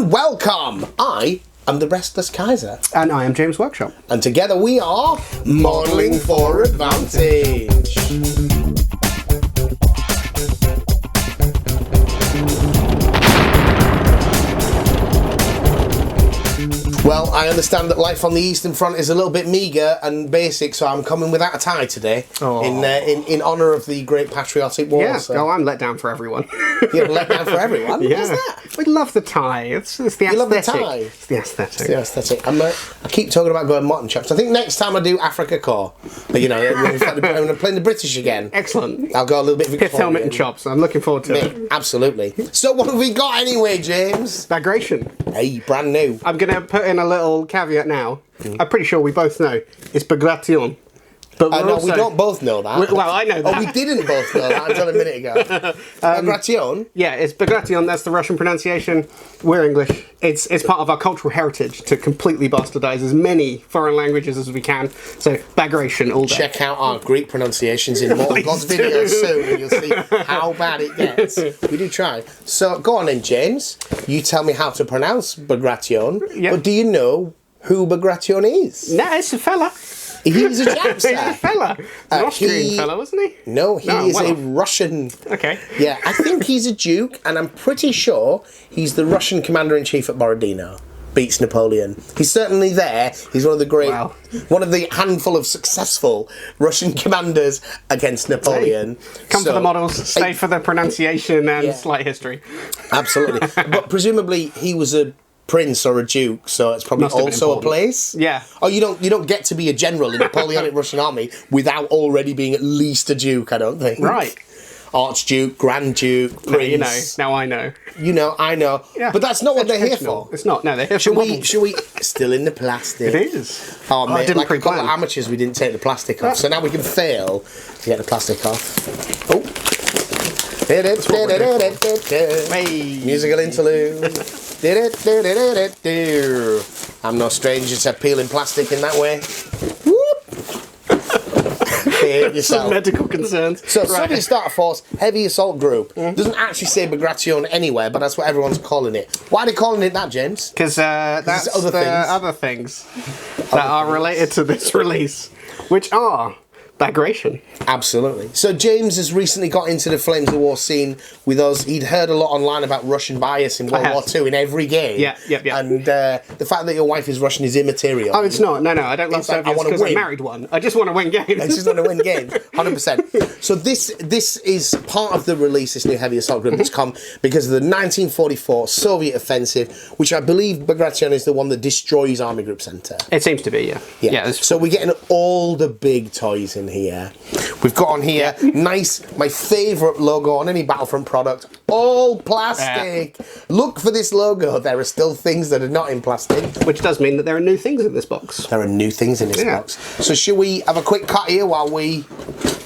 and welcome. I am the Restless Kaiser. And I am James Workshop. And together we are Modelling for Advantage. Well, I understand that life on the Eastern Front is a little bit meagre and basic, so I'm coming without a tie today in honour of the Great Patriotic War. Yeah, so. I'm let down for everyone. You're let down for everyone? Yeah. What's that? We love the tie. It's the aesthetic. You love the tie? It's the aesthetic. It's the aesthetic. I keep talking about going mutton chops. I think next time I do Africa Corps, when I'm playing the British again. Excellent. I'll go a little bit Victorian. Pith helmet and chops. I'm looking forward to it. Absolutely. So what have we got anyway, James? Bagration. Hey, brand new. I'm going to put in a little caveat now. I'm pretty sure we both know it's Bagration. But we don't both know that. Well, I know that. Oh, we didn't both know that until a minute ago. Bagration? Yeah, it's Bagration. That's the Russian pronunciation. We're English. It's part of our cultural heritage to completely bastardize as many foreign languages as we can. So, Bagration all day. Check out our Greek pronunciations in Mortal God's videos soon and you'll see how bad it gets. We do try. So, go on then, James. You tell me how to pronounce Bagration. Yep. But do you know who Bagration is? No, it's a fella. He's a chap, sir. He's a fella. An Austrian fella, wasn't he? No, he is a Russian. Okay. Yeah, I think he's a duke, and I'm pretty sure he's the Russian commander-in-chief at Borodino. Beats Napoleon. He's certainly there. He's one of the great, one of the handful of successful Russian commanders against Napoleon. Hey, come for the models, stay for the pronunciation and slight history. Absolutely. But presumably he was a prince or a duke, so it's probably also a place. Yeah. Oh, you don't get to be a general in the Napoleonic Russian army without already being at least a duke, I don't think. Right. Archduke, Grand Duke, Prince. Now I know. You know, I know. Yeah. But that's not what they're here for. It's not. No, they're here for Should we still in the plastic? It is. Oh, mate, like a couple of amateurs, we didn't take the plastic off, so now we can fail to get the plastic off. Oh. Hey. Musical interlude. I'm no stranger to peeling plastic in that way. Some medical concerns. So, Soviet Starter Force Heavy Assault Group doesn't actually say Bagration anywhere, but that's what everyone's calling it. Why are they calling it that, James? Because that's other things that are related to this release, which are Bagration. Absolutely. So James has recently got into the Flames of War scene with us. He'd heard a lot online about Russian bias in World War II in every game. Yeah. And the fact that your wife is Russian is immaterial. Oh, it's not. No, I don't love Soviets because I married one. I just want to win games. I just want to win games. 100%. So this is part of the release, this new Heavy Assault Group that's come because of the 1944 Soviet offensive, which I believe Bagration is the one that destroys Army Group Center. It seems to be, yeah. So we're getting all the big toys in here. We've got on here my favourite logo on any Battlefront product, all plastic. Look for this logo. There are still things that are not in plastic. Which does mean that there are new things in this box. There are new things in this box. So should we have a quick cut here while we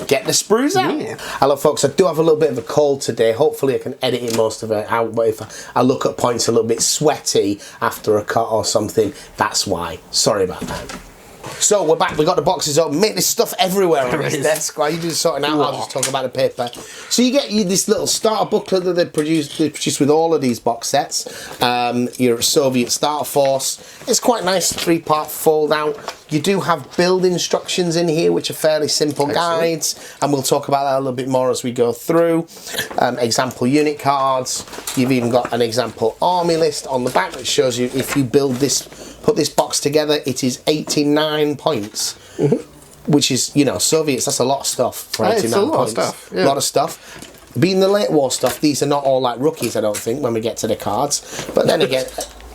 get the sprues out? Yeah. Hello folks, I do have a little bit of a cold today. Hopefully I can edit most of it out, but if I look at points a little bit sweaty after a cut or something, that's why. Sorry about that. So we're back, we got the boxes open. Mate, there's stuff everywhere on this desk. While you do sorting out, I'll just talk about the paper. So you get this little starter booklet that they produced with all of these box sets. Your Soviet Starter Force. It's quite nice, 3-part fold out. You do have build instructions in here, which are fairly simple guides, and we'll talk about that a little bit more as we go through. Example unit cards. You've even got an example army list on the back that shows you if you build this, put this box together, it is 89 points. Which is, Soviets, that's a lot of stuff for 89 points. A lot of stuff. Being the late war stuff, these are not all like rookies, I don't think, when we get to the cards. But then again,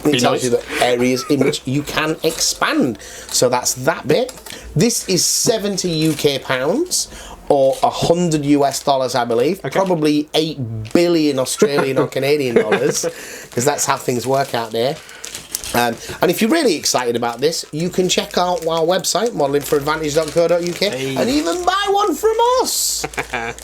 it tells you the areas in which you can expand. So that's that bit. This is 70 UK pounds. Or 100 US dollars, I believe. Okay. Probably 8 billion Australian or Canadian dollars, because that's how things work out there. And if you're really excited about this, you can check out our website, modelingforadvantage.co.uk, and even buy one from us.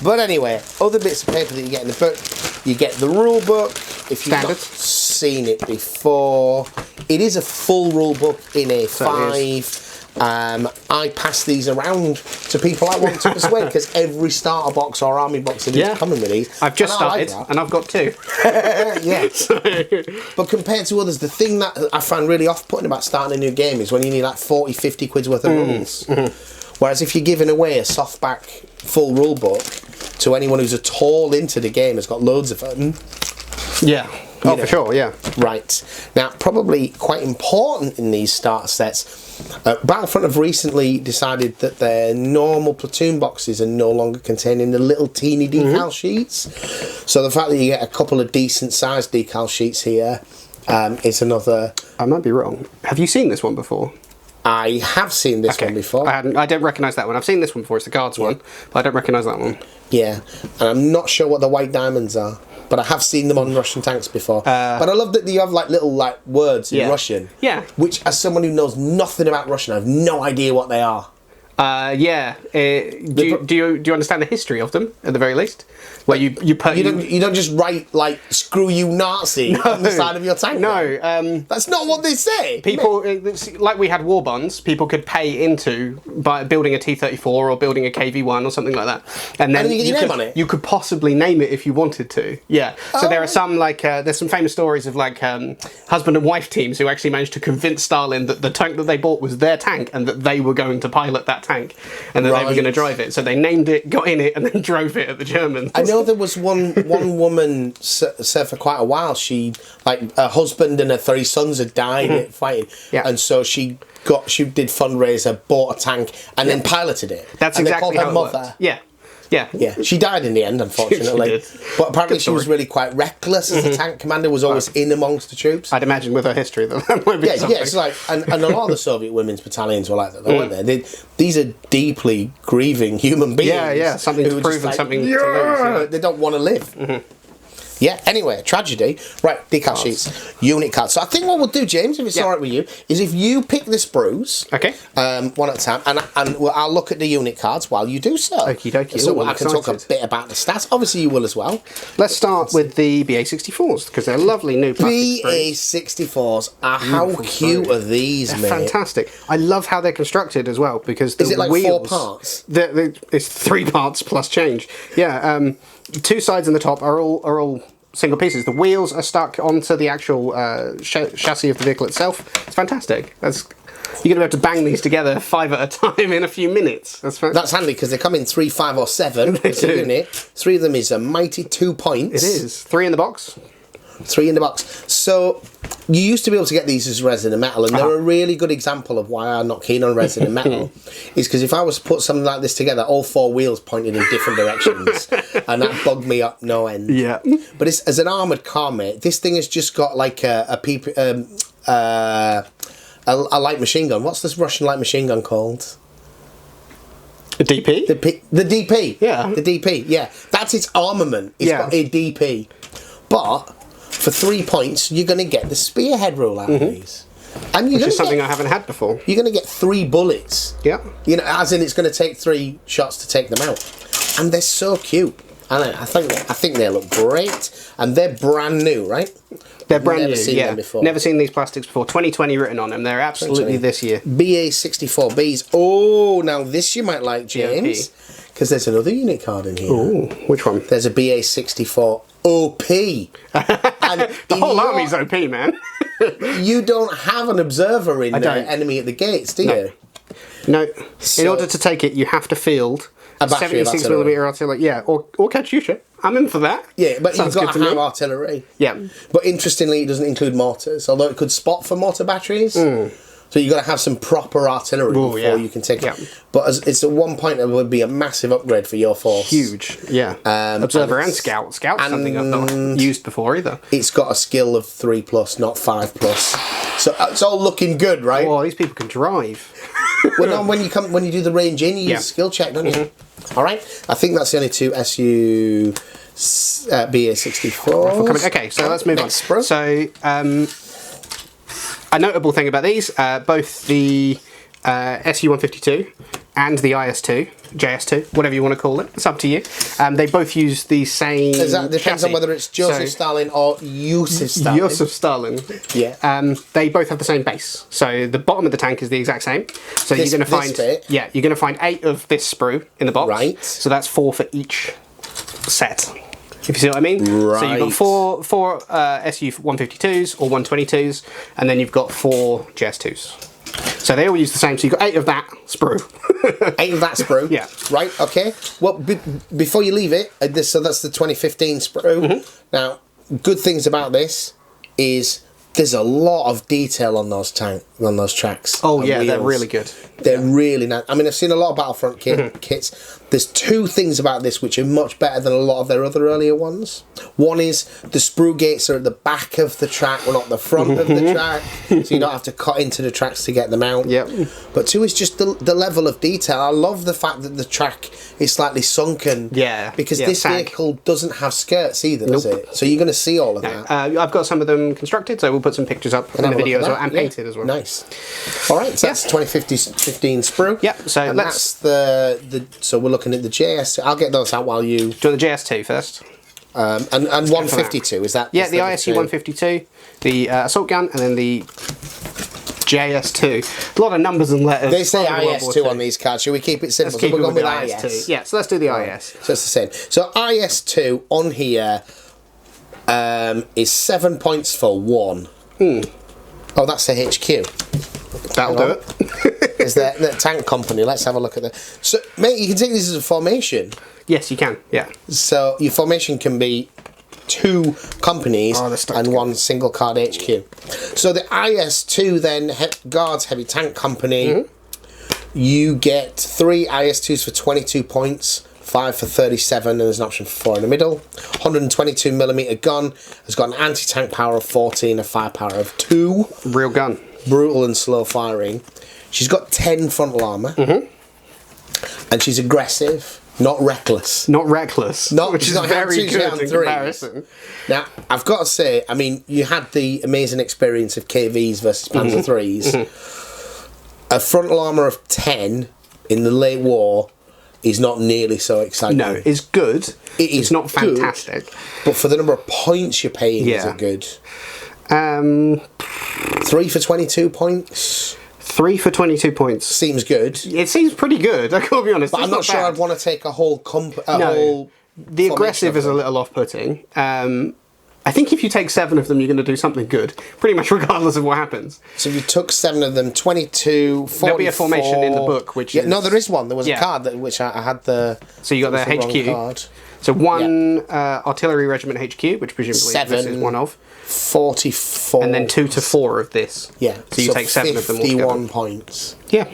But anyway, other bits of paper that you get in the book, you get the rule book. If you've not seen it before, it is a full rule book in A5. I pass these around to people I want to persuade, because every starter box or army box is coming with these. I've just started, and I've got 2. Yeah. But compared to others, the thing that I find really off-putting about starting a new game is when you need like 40, 50 quid's worth of rules. Whereas if you're giving away a softback full rule book to anyone who's at all into the game, has got loads of them. Yeah. Oh, for sure, yeah. Right. Now, probably quite important in these starter sets, Battlefront have recently decided that their normal platoon boxes are no longer containing the little teeny decal sheets. So the fact that you get a couple of decent sized decal sheets here is another... I might be wrong. Have you seen this one before? I have seen this one before. I don't recognise that one. I've seen this one before. It's the cards one, but I don't recognise that one. Yeah, and I'm not sure what the white diamonds are, but I have seen them on Russian tanks before. But I love that you have like little like words in Russian. Yeah. Which, as someone who knows nothing about Russian, I have no idea what they are. Yeah. Do you understand the history of them at the very least? Where you don't just write like "screw you Nazi" on the side of your tank. No, that's not what they say. People like we had war bonds. People could pay into by building a T-34 or building a KV-1 or something like that, and then you get your name on it. You could possibly name it if you wanted to. Yeah. So there are some there's some famous stories of husband and wife teams who actually managed to convince Stalin that the tank that they bought was their tank and that they were going to pilot that tank and that they were going to drive it. So they named it, got in it, and then drove it at the Germans. I know there was one woman said for quite a while she her husband and her 3 sons had died fighting, and so she did fundraiser, bought a tank, and then piloted it. That's and exactly her how it mother. worked. Yeah. She died in the end, unfortunately. But apparently she was really quite reckless as a tank commander, was always in amongst the troops. I'd imagine with her history that might be something. Yeah, it's like, and a lot of the Soviet women's battalions were like that, weren't they? These are deeply grieving human beings. Yeah, something to prove and something to lose. They don't want to live. Yeah, anyway, tragedy. Right, decal sheets, unit cards. So I think what we'll do, James, if it's all right with you, is if you pick the sprues, one at a time, and I'll look at the unit cards while you do so. Okie dokie. So I can talk a bit about the stats. Obviously, you will as well. Let's start with the BA-64s, because they're lovely new plastic BA-64s. How cute are these, mate? Fantastic. I love how they're constructed as well, because the wheels... Is it like wheels, 4 parts? It's 3 parts plus change. Yeah, 2 sides in the top are all single pieces. The wheels are stuck onto the actual chassis of the vehicle itself. It's fantastic. You're going to be able to bang these together 5 at a time in a few minutes. That's handy, because they come in 3, 5 or 7 as a unit. 3 of them is a mighty 2 points. It is. 3 in the box. 3 in the box. So you used to be able to get these as resin and metal, and they're a really good example of why I'm not keen on resin and metal. Is because if I was to put something like this together, all 4 wheels pointed in different directions, and that bugged me up no end. Yeah. But as an armoured car, mate, this thing has just got like a light machine gun. What's this Russian light machine gun called? A DP? The DP. Yeah. The DP, yeah. That's its armament. It's got a DP. But for 3 points, you're going to get the spearhead rule out of these. And Which is something I haven't had before. You're going to get 3 bullets. Yeah. You know, as in it's going to take 3 shots to take them out. And they're so cute. And I think they look great. And they're brand new, right? They're brand new, Never seen them before. Never seen these plastics before. 2020 written on them. They're absolutely this year. BA-64Bs. Oh, now this you might like, James. Because there's another unit card in here. Ooh, which one? There's a BA-64 OP. And the whole army's OP, man. You don't have an observer in there, enemy at the gates, do you? No. In order to take it, you have to field a 76mm artillery. Yeah, or Katyusha. I'm in for that. Yeah, but you've got to have artillery. Yeah. But interestingly, it doesn't include mortars, although it could spot for mortar batteries. So you've got to have some proper artillery before you can take it. But it's at one point it would be a massive upgrade for your force. Huge, yeah. Observer and Scout. Scout's something I've not used before either. It's got a skill of 3+, not 5+. So it's all looking good, right? Oh, these people can drive. Well, no, when you do the range in, you use a skill check, don't you? All right. I think that's the only 2 SU BA-64s. Okay, so let's move on. Bro. So, a notable thing about these, both the SU-152 and the IS-2 JS2, whatever you want to call it. It's up to you. They both use the same Depends chassis. on whether it's Joseph Stalin or Yusuf Stalin. Joseph Stalin. Yeah. They both have the same base. So the bottom of the tank is the exact same. So you're going to find you're going to find 8 of this sprue in the box. Right. So that's 4 for each set. If you see what I mean. Right. So you've got four SU 152s or 122s, and then you've got 4 JS2s. So they all use the same. So you've got 8 of that sprue. 8 of that sprue. Yeah. Right. Okay. Well, before you leave it, so that's the 2015 sprue. Now, good things about this is there's a lot of detail on those tracks. Oh yeah, they're really good. They're really nice. I mean, I've seen a lot of Battlefront kits. There's 2 things about this which are much better than a lot of their other earlier ones. One is the sprue gates are at the back of the track, well, not the front of the track, so you don't have to cut into the tracks to get them out. Yep. But 2 is just the level of detail. I love the fact that the track is slightly sunken. Yeah. Because this vehicle doesn't have skirts either, does it? So you're going to see all of that. I've got some of them constructed, so we'll put some pictures up in the video as well, and painted as well. Nice. All right, so that's 2015 sprue. Yeah. So and that's the so we're looking at the JS. I'll get those out while you. Do you want the JS2 first? And 152 is that? Yeah, the ISU 152, the assault gun, and then the JS2. A lot of numbers and letters. They say IS2 on these cards. Should we keep it simple? Let's keep so we're it going with with IS. Yeah, so let's do the IS. So it's the same. So IS2 on here is 7 points for 1. Oh, that's the HQ. That'll do it. Is the tank company. Let's have a look at that. So, mate, you can take this as a formation. Yes, you can. Yeah. So your formation can be 2 companies and 1 single card HQ. So the IS2 then guards heavy tank company. You get 3 IS2s for 22 points, 5 for 37, and there's an option for 4 in the middle. 122mm gun has got an anti-tank power of 14, a firepower of 2. Real gun. Brutal and slow firing. She's got 10 frontal armour. And she's aggressive, not reckless. Not reckless. Which is very good in comparison. Now, I've got to say, I mean, you had the amazing experience of KVs versus Panzer IIIs. A frontal armour of 10 in the late war is not nearly so exciting. No, it's good. It's not fantastic. Good, but for the number of points you're paying, is it good? 3 for 22 points. 3 for 22 points. Seems good. It seems pretty good, I gotta be honest. But I'm not sure I'd want to take a whole the aggressive is a little off-putting. I think if you take 7 of them, you're going to do something good, pretty much regardless of what happens. So if you took 7 of them, 22, 44... There'll be a formation in the book, which is... No, there is one. There was a card which I had the... So you got the HQ. Card. So 1 artillery regiment HQ, which presumably this is one of. 44. And then 2 to 4 of this. Yeah. So you take 7 of them altogether. 51 points. Yeah.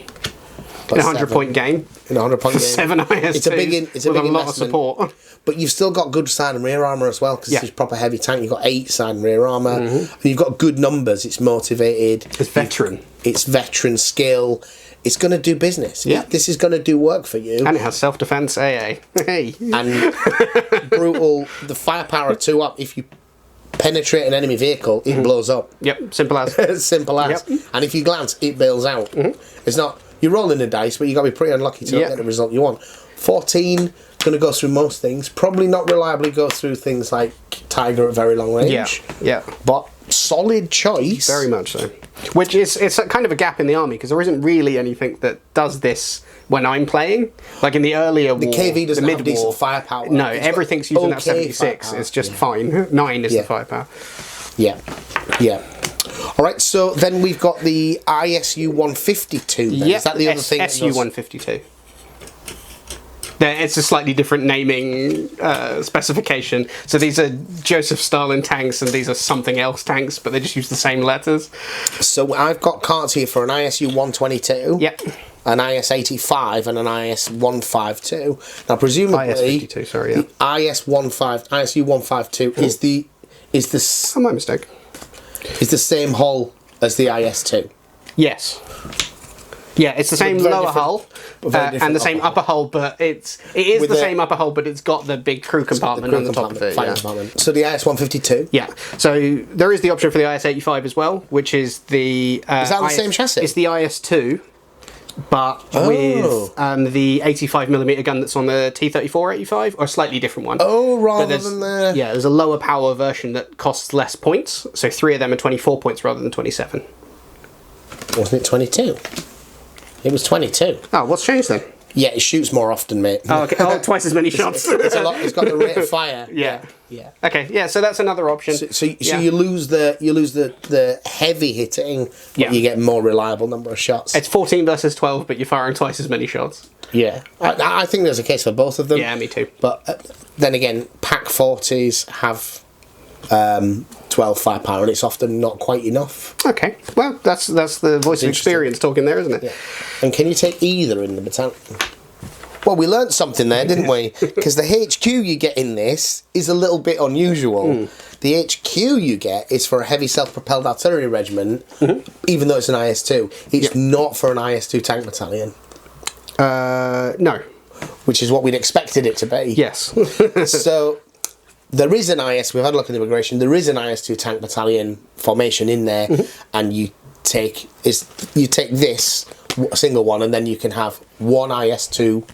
In a 100-point game. In a 100-point game. 7 IS2s it's a big with a lot of support. But you've still got good side and rear armour as well, because it's proper heavy tank. You've got 8 side and rear armour. And you've got good numbers. It's motivated. It's veteran. It's veteran skill. It's going to do business. Yeah. This is going to do work for you. And it has self-defense AA. Hey. And brutal. The firepower 2 up. If you penetrate an enemy vehicle, it blows up. Yep, simple as. Simple as. Yep. And if you glance, it bails out. It's not... You're rolling the dice, but you've got to be pretty unlucky to not get the result you want. 14, going to go through most things. Probably not reliably go through things like Tiger at very long range. Yeah. But solid choice. Very much so. Which is it's kind of a gap in the army, because there isn't really anything that does this when I'm playing. Like in the earlier war, the KV doesn't the have decent firepower. No, everything's using that 76. Firepower. It's just fine. 9 is the firepower. Yeah. All right, so then we've got the ISU 152. Then. Is that the other thing? SU 152. It's a slightly different naming specification. So these are Joseph Stalin tanks, and these are something else tanks, but they just use the same letters. So I've got cards here for an ISU 122. Yep. An IS 85 and an IS 152. Now, presumably, IS 52. Sorry, yeah. ISU 152 is my mistake. Is the same hull as the IS2. Yes. Yeah, it's the same lower hull and the same upper hull, but it is the same upper hull, but it's got the big crew compartment on the top of it. So the IS 152. Yeah. So there is the option for the IS 85 as well, which is the. Is that the same chassis? It's the IS2. but with the 85mm gun that's on the T-34-85, or a slightly different one. Oh, rather than the... Yeah, there's a lower power version that costs less points, so 3 of them are 24 points rather than 27. Wasn't it 22? It was 22. Oh, what's changed then? Yeah, it shoots more often, mate. Oh, okay. Oh, twice as many shots. It's a lot. It's got the rate of fire. Yeah. Okay. Yeah. So that's another option. So you lose the heavy hitting, but you get a more reliable number of shots. It's 14 versus 12, but you're firing twice as many shots. Yeah, I think there's a case for both of them. Yeah, me too. But then again, Pack 40s have 12 firepower, and it's often not quite enough. Okay. Well, that's the voice of experience talking there, isn't it? Yeah. And can you take either in the battalion? Well, we learnt something there, didn't we? Because the HQ you get in this is a little bit unusual. The HQ you get is for a heavy self-propelled artillery regiment, even though it's an IS-2. It's not for an IS-2 tank battalion. No. Which is what we'd expected it to be. Yes. So there is an IS, we've had a look at the immigration, there is an IS-2 tank battalion formation in there, and you take this single one, and then you can have one IS-2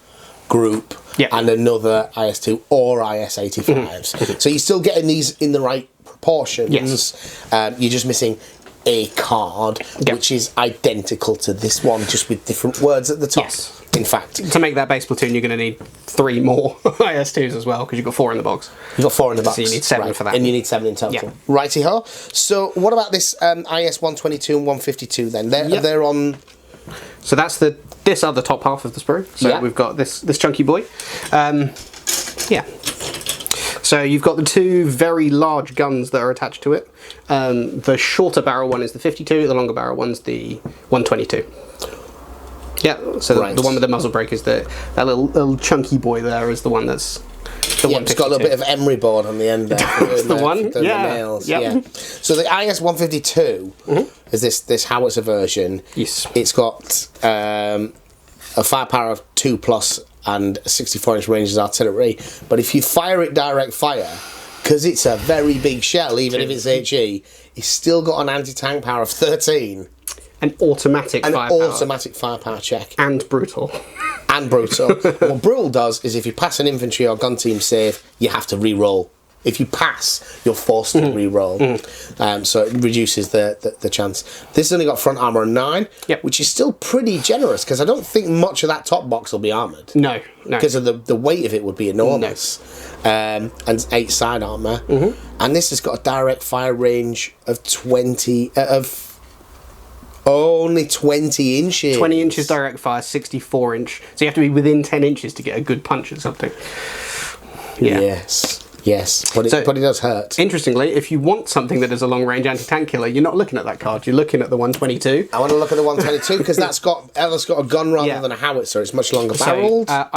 group and another IS-2 or IS-85s. So you're still getting these in the right proportions. Yes. You're just missing a card, which is identical to this one, just with different words at the top. Yes. In fact, to make that base platoon, you're going to need 3 more IS-2s as well, because you've got 4 in the box. You've got 4 in the box. So you need 7 for that. And you need 7 in total. Righty-ho. So what about this IS-122 and 152 then? They're on... So that's this other top half of the sprue. So we've got this chunky boy. So you've got the 2 very large guns that are attached to it. The shorter barrel one is the 52, the longer barrel one's the 122. Yeah, so the one with the muzzle brake is that little chunky boy there is the one that's the one. It's got a little bit of emery board on the end there. The one, the nails. Yeah. So the IS-152 is this howitzer version. Yes. It's got a firepower of 2+ and 64-inch range as artillery. But if you fire it direct fire, because it's a very big shell, even if it's HE, it's still got an anti-tank power of 13. An automatic firepower check. And brutal. And brutal. What brutal does is if you pass an infantry or gun team save, you have to re-roll. If you pass, you're forced to re-roll. So it reduces the chance. This has only got front armour of 9, which is still pretty generous, because I don't think much of that top box will be armoured. No. Because of the weight of it would be enormous. And 8 side armour. And this has got a direct fire range of 20... Only 20 inches. 20 inches direct fire, 64 inch. So you have to be within 10 inches to get a good punch at something. Yeah. Yes. But it does hurt. Interestingly, if you want something that is a long-range anti-tank killer, you're not looking at that card. You're looking at the 122. I want to look at the 122 because that's got a gun rather than a howitzer. It's much longer barreled. So,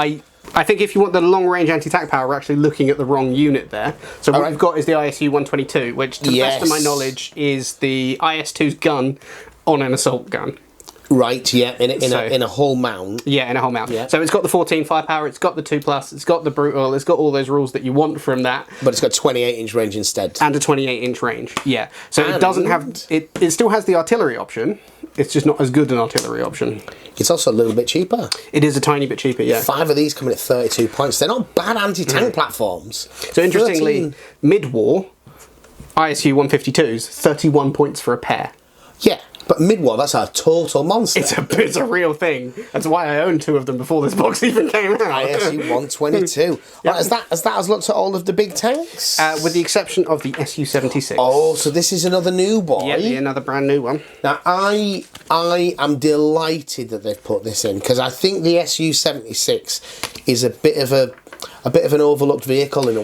I think if you want the long-range anti-tank power, we're actually looking at the wrong unit there. So what we've got is the ISU 122, which, to the best of my knowledge, is the IS-2's gun on an assault gun. Right, yeah, in a whole mount. Yeah, in a whole mount. Yeah. So it's got the 14 firepower, it's got the 2+, it's got the brutal, it's got all those rules that you want from that. But it's got 28-inch range instead. And a 28-inch range, yeah. So it doesn't have... It still has the artillery option, it's just not as good an artillery option. It's also a little bit cheaper. It is a tiny bit cheaper, yeah. 5 of these come in at 32 points. They're not bad anti-tank platforms. So interestingly, mid-war, ISU 152s, 31 points for a pair. Yeah. But mid-war, that's a total monster. It's a real thing. That's why I owned 2 of them before this box even came out. ISU 122. Right, has that looked at all of the big tanks? With the exception of the SU-76. Oh, so this is another new boy. Yeah, another brand new one. Now, I am delighted that they've put this in, because I think the SU-76 is a bit of an overlooked vehicle in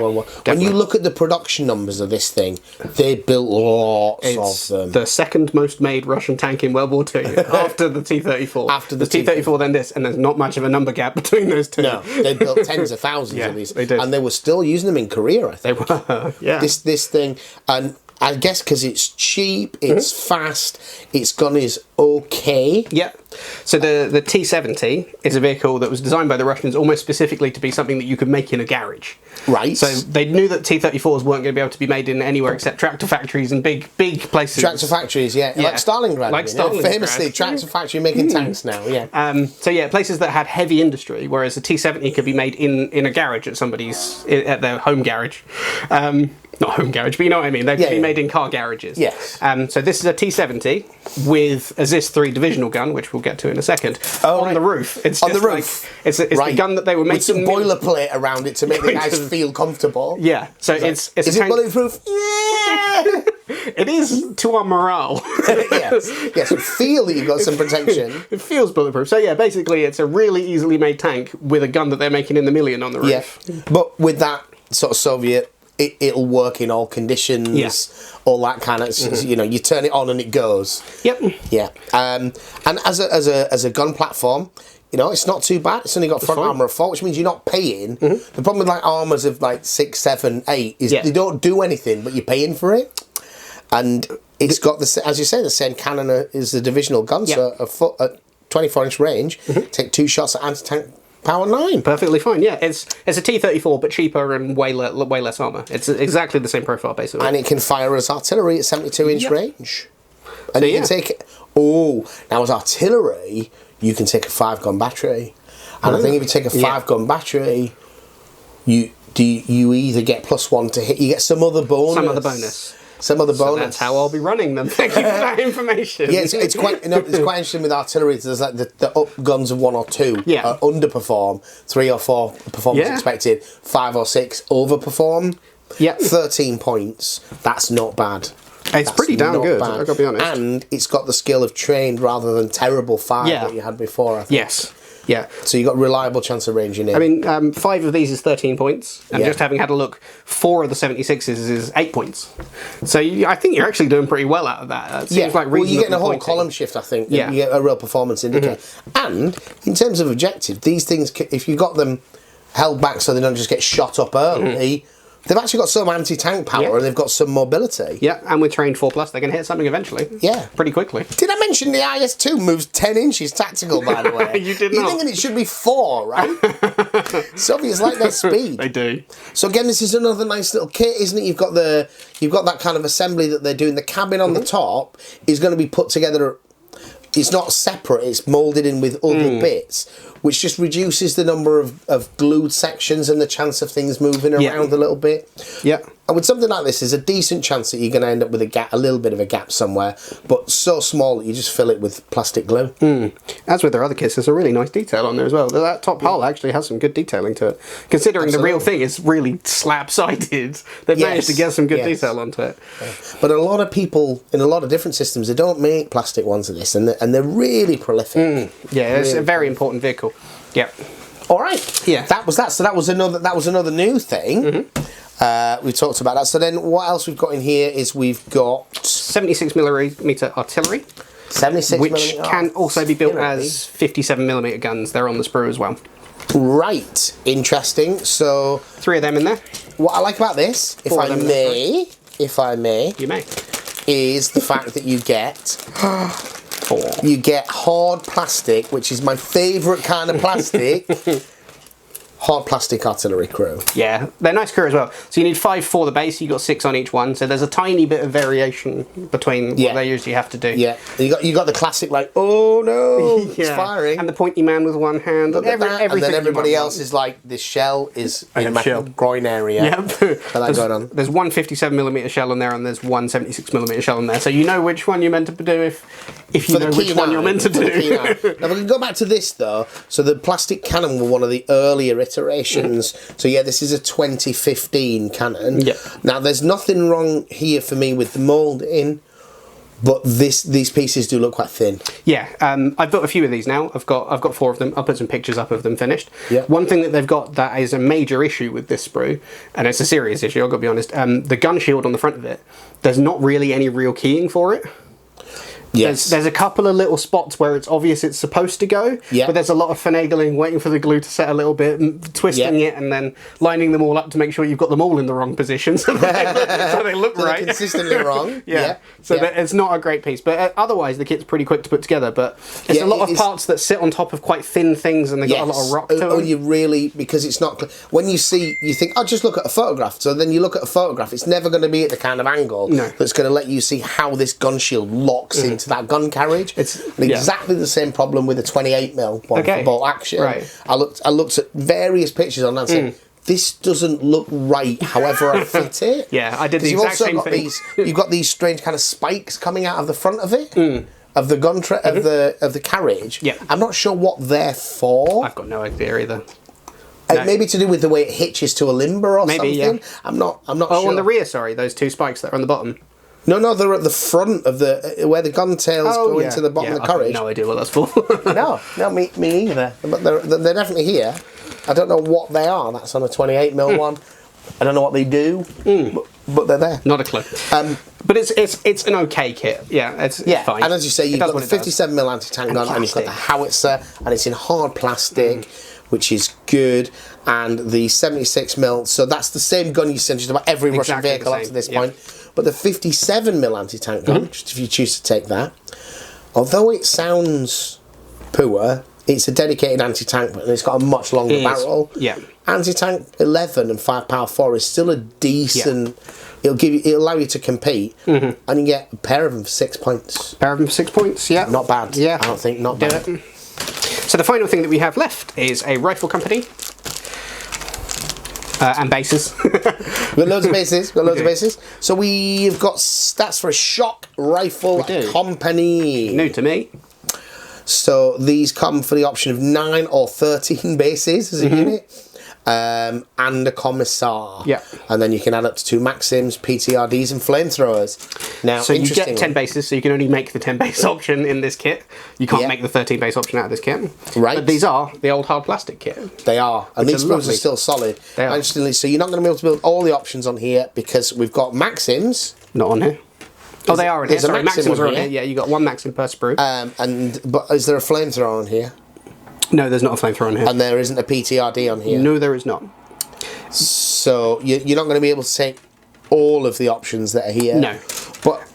World War. When you look at the production numbers of this thing, they built lots of them. The second most made Russian tank in World War II after the T-34. After the T-34, then this, and there's not much of a number gap between those two. No, they built tens of thousands of these. They did. And they were still using them in Korea, I think. They were, yeah. This thing, and I guess because it's cheap, it's fast, its gun is okay. Yeah. So the T-70 is a vehicle that was designed by the Russians almost specifically to be something that you could make in a garage. Right. So they knew that T-34s weren't going to be able to be made in anywhere except tractor factories and big places. Tractor factories, yeah. Like Stalingrad. Like Stalingrad. Famously, tractor factory making tanks now, yeah. So yeah, places that had heavy industry, whereas a T-70 could be made in a garage at at their home garage. Not home garage, but you know what I mean. They could be made in car garages. Yes. So this is a T-70 with a ZIS-3 divisional gun, which we'll get to in a second, on the roof. It's on just the roof. Like, it's the gun that they were making. With some boilerplate around it to make the guys feel comfortable. Yeah. So it's is a it bulletproof? Yeah. It is to our morale. Yes. Yes. Feel that you've got some protection. It feels bulletproof. So yeah, basically, it's a really easily made tank with a gun that they're making in the million on the roof. Yeah. But with that sort of Soviet. It'll work in all conditions, all that kind of, you know, you turn it on and it goes. Yep. Yeah. And as a gun platform, you know, it's not too bad. It's only got front armour of 4, which means you're not paying. The problem with like armours of like 6, 7, 8 is they don't do anything, but you're paying for it. And it's got the, as you say, the same cannon as the divisional gun, so a 24-inch range. Take 2 shots at anti-tank. Power 9. Perfectly fine, yeah. It's a T-34, but cheaper and way less armour. It's exactly the same profile, basically. And it can fire as artillery at 72-inch range. And you can take... now as artillery, you can take a 5-gun battery. And I think if you take a 5-gun battery, you either get +1 to hit, you get some other bonus. So that's how I'll be running them. Thank you for that information. Yeah, it's quite interesting with artillery. There's like the up guns of 1 or 2 underperform, 3 or 4 performance expected, 5 or 6 overperform. Yeah, 13 points. That's not bad. It's pretty damn good. I've got to be honest. And it's got the skill of trained rather than terrible fire that you had before. I think. Yes. Yeah. So you got reliable chance of ranging in. I mean, 5 of these is 13 points, and just having had a look, 4 of the 76s is 8 points. So I think you're actually doing pretty well out of that. It seems like well, you're getting a whole pointing. column shift, I think. Yeah. You get a real performance indicator. And in terms of objective, these things, if you got them held back so they don't just get shot up early, they've actually got some anti-tank power and they've got some mobility. Yeah, and with trained 4+, they can hit something eventually. Yeah. Pretty quickly. Did I mention the IS-2 moves 10 inches tactical, by the way? You did not. You're thinking it should be 4, right? Soviets like their speed. They do. So again, this is another nice little kit, isn't it? You've got that kind of assembly that they're doing. The cabin on the top is going to be put together. It's not separate, it's moulded in with other bits, which just reduces the number of glued sections and the chance of things moving around a little bit. Yeah. And with something like this, there's a decent chance that you're going to end up with a little bit of a gap somewhere, but so small that you just fill it with plastic glue. As with their other kits, there's a really nice detail on there as well. That top hull actually has some good detailing to it. Considering the real thing is really slab-sided, they've managed to get some good detail onto it. But a lot of people, in a lot of different systems, they don't make plastic ones of this, and they're really prolific. Yeah, it's a very important vehicle. Yeah. All right. Yeah. That was that. So that was another new thing. We talked about that. So then, what else we've got in here is we've got 76mm artillery, 76mm, which can also be built as 57mm guns. They're on the sprue as well. Right. Interesting. So 3 of them in there. What I like about this, if I may, you may, is the fact that you get. You get hard plastic, which is my favourite kind of plastic. Hard plastic artillery crew. Yeah, they're nice crew as well. So you need 5 for the base, you got 6 on each one, so there's a tiny bit of variation between what they usually have to do. Yeah, you got the classic, like, oh no, it's firing. And the pointy man with one hand. And then everybody else is like, this shell is in my groin area. Yep. That going on. There's one 57mm shell on there and there's one 76mm shell on there, so you know which one you're meant to do if you know which one you're meant to do. Now we can go back to this though. So the plastic cannon were one of the earlier iterations. So yeah, this is a 2015 cannon. Yeah. Now there's nothing wrong here for me with the moulding, but these pieces do look quite thin. Yeah, I've built a few of these now. I've got 4 of them. I'll put some pictures up of them finished. Yeah. One thing that they've got that is a major issue with this sprue, and it's a serious issue, I've got to be honest, the gun shield on the front of it, there's not really any real keying for it. Yes. There's a couple of little spots where it's obvious it's supposed to go, Yeah. but there's a lot of finagling, waiting for the glue to set a little bit, and twisting Yeah. it, and then lining them all up to make sure you've got them all in the wrong position so they look So they're right. consistently wrong. Yeah. So Yeah. it's not a great piece, but otherwise the kit's pretty quick to put together. But it's Yeah, a lot it of is- parts that sit on top of quite thin things, and they got a lot of rock to them. Oh, you really, because it's not, when you see, you think, oh, just look at a photograph. So then you look at a photograph, it's never going to be at the kind of angle that's going to let you see how this gun shield locks into that gun carriage. It's exactly the same problem with the 28mm one for bolt action. Right. I looked at various pictures on that and said, this doesn't look right, however I fit it. Yeah, I did the You've exact also same got thing. you've got these strange kind of spikes coming out of the front of it. Of the gun of the carriage. Yeah. I'm not sure what they're for. I've got no idea either. Maybe to do with the way it hitches to a limber or Maybe, something. yeah. I'm not sure. Oh, on the rear, sorry, those two spikes that are on the bottom. No, they're at the front of the where the gun tails go into the bottom of the carriage. I've no idea what that's for. No, me either. But they're definitely here. I don't know what they are. That's on a 28mm one. I don't know what they do, but they're there. Not a clue. But it's an okay kit. Yeah, it's fine. And as you say, you've got the 57mm anti-tank gun, and you've got the plastic. howitzer, and it's in hard plastic, which is good. And the 76mm, so that's the same gun you send just about every Russian Exactly the vehicle up same, to this yeah. point. But the 57mm anti-tank gun, just if you choose to take that, although it sounds poor, it's a dedicated anti-tank, and it's got a much longer barrel. Yeah. Anti-tank 11 and 5.4 is still a decent. It'll allow you to compete, and you get a pair of them for 6 points. Pair of them for 6 points, yeah. Not bad. Yeah. I don't think not bad. So the final thing that we have left is a rifle company. And bases. We've got loads of bases. So we've got stats for a shock rifle company. New to me. So these come for the option of 9 or 13 bases as a unit. And a commissar. Yeah. And then you can add up to 2 Maxims, PTRDs, and flamethrowers. Now, So you get 10 bases, so you can only make the 10 base option in this kit. You can't make the 13 base option out of this kit. Right. But these are the old hard plastic kit. They are. And these sprues lovely. are still solid. They are. Interestingly, so you're not going to be able to build all the options on here because we've got Maxims. Not on here. Oh, they are in here. There's a Sorry, Maxim Maxims are on on here. here. Yeah, you got 1 Maxim per sprue. But is there a flamethrower on here? No, there's not a flamethrower on here. And there isn't a PTRD on here? No, there is not. So you're not going to be able to take all of the options that are here. No. But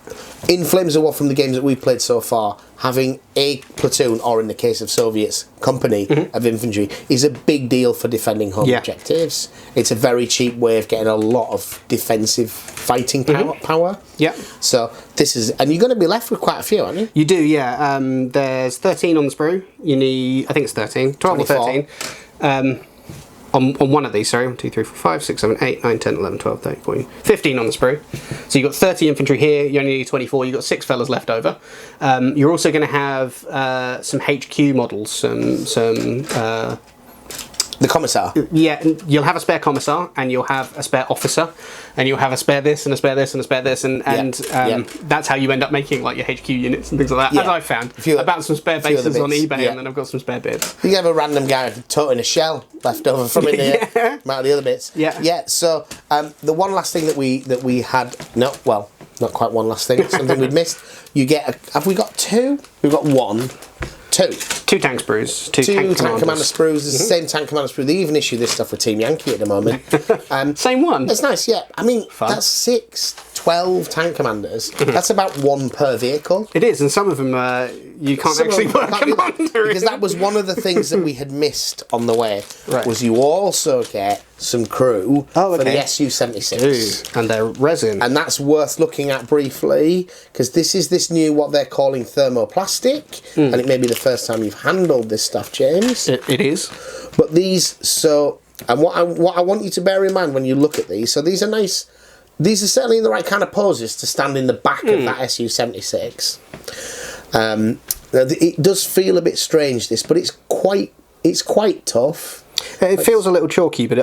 in Flames of War, from the games that we've played so far, having a platoon, or in the case of Soviets, company of infantry, is a big deal for defending home objectives. It's a very cheap way of getting a lot of defensive fighting power. Yeah. So this is, and you're going to be left with quite a few, aren't you? You do, yeah. There's 13 on the sprue. You need, I think it's 13, 12 or 24. 13. On one of these, sorry, 1, 2, 3, 4, 5, 6, 7, 8, 9, 10, 11, 12, 13, 14, 15 on the sprue. So you've got 30 infantry here, you only need 24, you've got 6 fellas left over. You're also going to have some HQ models, some The commissar. yeah, and you'll have a spare commissar, and you'll have a spare officer, and you'll have a spare this, and a spare this, and a spare this, and that's how you end up making like your HQ units and things like that. As I've found, about some spare bases on eBay, and then I've got some spare bits. You have a random guy toting a shell left over from in there, out of the other bits. Yeah. So the one last thing that we had, not quite one last thing, something we'd missed. You get. Have we got 2? We've got 1. 2. 2 tank sprues. 2 tank commander sprues. It's the same tank commander sprue. They even issue this stuff with Team Yankee at the moment. Same one. It's nice, yeah. I mean, that's 12 tank commanders. That's about 1 per vehicle. It is, and some of them you can't actually work them under. Because that was one of the things that we had missed on the way. Right. Was you also get some crew for the Su-76. And they're resin. And that's worth looking at briefly, because this is this new, what they're calling thermoplastic, and it may be the first time you've handled this stuff, James. It is. But these, and what I want you to bear in mind when you look at these, so these are nice, these are certainly in the right kind of poses to stand in the back of that Su-76. It does feel a bit strange, this, but it's quite tough. It feels a little chalky, but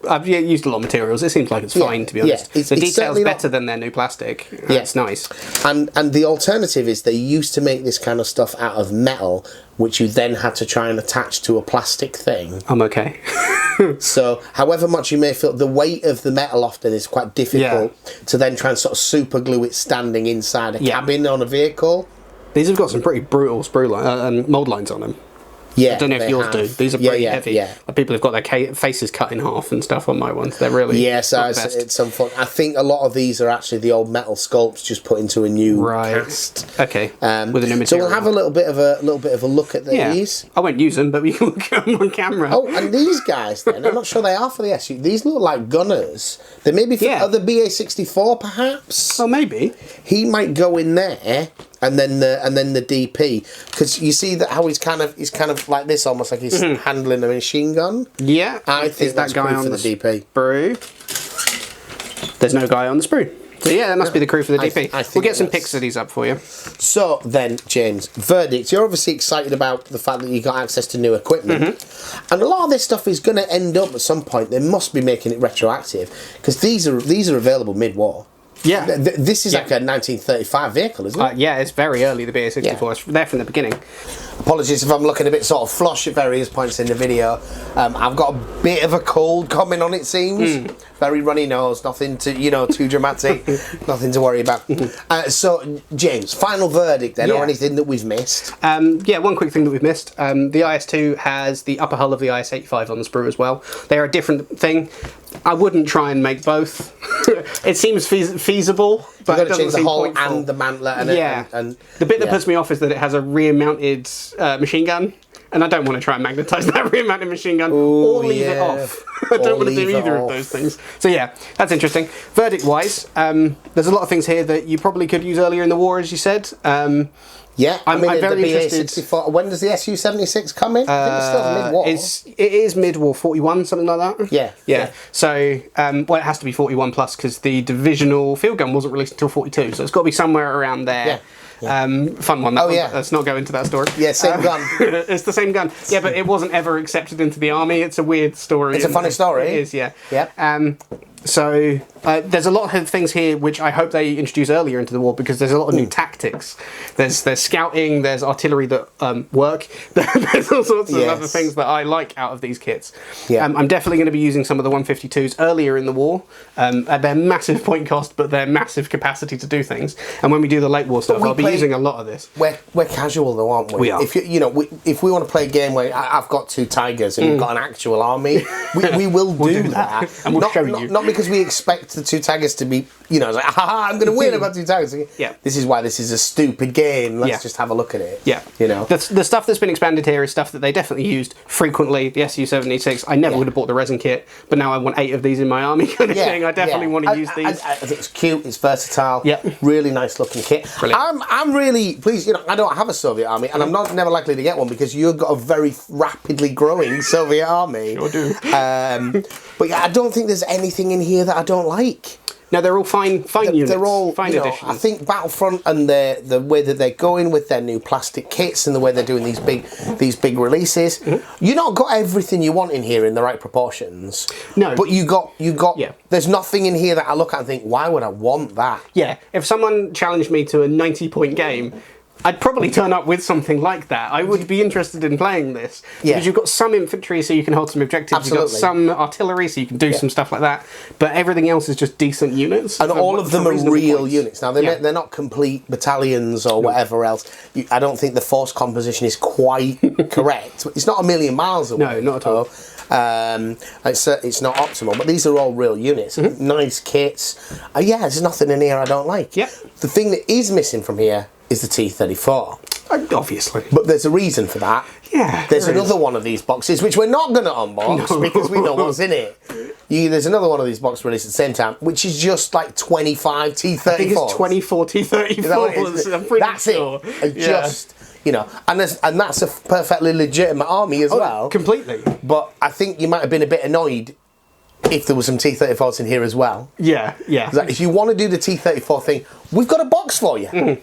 I've used a lot of materials. It seems like it's fine, to be honest. Yeah, the detail's better than their new plastic. Yeah. It's nice. And the alternative is they used to make this kind of stuff out of metal, which you then had to try and attach to a plastic thing. I'm okay. So, however much you may feel, the weight of the metal often is quite difficult to then try and sort of super glue it standing inside a cabin on a vehicle. These have got some pretty brutal mould lines on them. Yeah, I don't know if yours do. These are pretty heavy. Yeah. People have got their faces cut in half and stuff on my ones. They're really it's some fun. I think a lot of these are actually the old metal sculpts just put into a new cast. Okay. With a new material. So we'll have a little bit of a look at these. I won't use them, but we can look at them on camera. Oh, and these guys then, I'm not sure they are for the SU. These look like gunners. They may be for the BA-64 perhaps. Oh, maybe. He might go in there. And then the DP, because you see that how he's kind of like this, almost like he's handling a machine gun. Yeah, I think that's that guy crew on for the DP. Sprue. There's no guy on the sprue. So yeah, that must be the crew for the DP. I think we'll get some pics of these up for you. So then, James, verdict. You're obviously excited about the fact that you got access to new equipment, and a lot of this stuff is going to end up at some point. They must be making it retroactive because these are available mid-war. Yeah. This is like a 1935 vehicle, isn't it? Yeah, it's very early, the BA-64. It's there from the beginning. Apologies if I'm looking a bit sort of flush at various points in the video. I've got a bit of a cold coming on, it seems. Very runny nose, nothing to, too dramatic, nothing to worry about. So, James, final verdict then, or anything that we've missed? One quick thing that we've missed. The IS-2 has the upper hull of the IS-85 on the sprue as well. They're a different thing. I wouldn't try and make both. It seems feasible, but it doesn't seem the hull pointful. and the mantler. And the bit that puts me off is that it has a rear-mounted machine gun, and I don't want to try and magnetise that rear-mounted machine gun or leave it off. I don't want to do either of those things. So yeah, that's interesting. Verdict-wise, there's a lot of things here that you probably could use earlier in the war, as you said. Yeah, I'm very interested. BA-64. When does the Su-76 come in? I think it's still mid-war. It is mid-war, 41, something like that. Yeah. So, it has to be 41 plus because the divisional field gun wasn't released until 42, so it's got to be somewhere around there. Fun one. Let's not go into that story. Yeah, same gun. It's the same gun. Yeah, but it wasn't ever accepted into the army. It's a weird story. It's a funny story. It is, yeah. Yep. So there's a lot of things here which I hope they introduce earlier into the war because there's a lot of new tactics. There's scouting, there's artillery that work, there's all sorts of other things that I like out of these kits. Yeah. I'm definitely going to be using some of the 152s earlier in the war at their massive point cost but their massive capacity to do things. And when we do the late war stuff, I'll be using a lot of this. We're casual though, aren't we? We are. If we want to play a game where I've got 2 Tigers and you've got an actual army, we will do that. And we'll show you. Not because we expect the 2 Tigers to be, it's like, haha, I'm going to win, I've got 2 Tigers. Yeah. This is why this is a stupid game. Let's just have a look at it. Yeah. The stuff that's been expanded here is stuff that they definitely used frequently. The Su-76, I never would have bought the resin kit, but now I want 8 of these in my army kind of thing. I definitely want to use these. I think it's cute, it's versatile. Yeah. Really nice looking kit. Brilliant. I'm really pleased, I don't have a Soviet army, and I'm never likely to get one because you've got a very rapidly growing Soviet army. Sure do. But I don't think there's anything in here that I don't like. No, they're all fine units. They're all fine additions. I think Battlefront and the way that they're going with their new plastic kits and the way they're doing these big releases, you not got everything you want in here in the right proportions. No, but you got. There's nothing in here that I look at and think, why would I want that? Yeah, if someone challenged me to a 90-point game, I'd probably turn up with something like that. I would be interested in playing this. Because you've got some infantry so you can hold some objectives. Absolutely. You've got some artillery so you can do some stuff like that. But everything else is just decent units. And all of them are real units. Now, they're not complete battalions or whatever else. I don't think the force composition is quite correct. It's not a million miles away. No, not at all. It's not optimal, but these are all real units. Nice kits. There's nothing in here I don't like. Yep. The thing that is missing from here is the T-34. Obviously. But there's a reason for that. Yeah. There's another one of these boxes, which we're not going to unbox because we know what's in it. There's another one of these boxes released at the same time, which is just like 25 T-34s. I think it's 24 T-34s. I'm pretty sure. That's it. And that's a perfectly legitimate army as well. Completely. But I think you might have been a bit annoyed if there were some T-34s in here as well. Yeah. If you want to do the T-34 thing, we've got a box for you.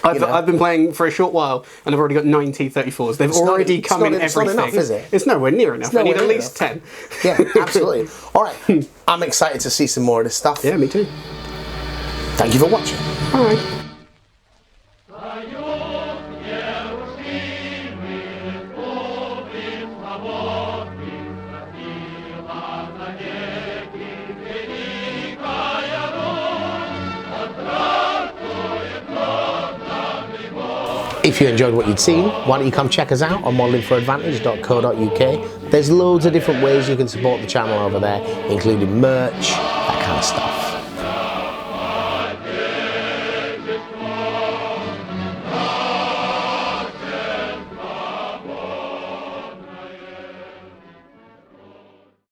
I've been playing for a short while and I've already got 9 T-34s. They've already come in everything. It's not enough, is it? It's nowhere near enough. I need at least 10. Yeah, absolutely. All right. I'm excited to see some more of this stuff. Yeah, me too. Thank you for watching. All right. If you enjoyed what you'd seen, why don't you come check us out on modelingforadvantage.co.uk. There's loads of different ways you can support the channel over there, including merch,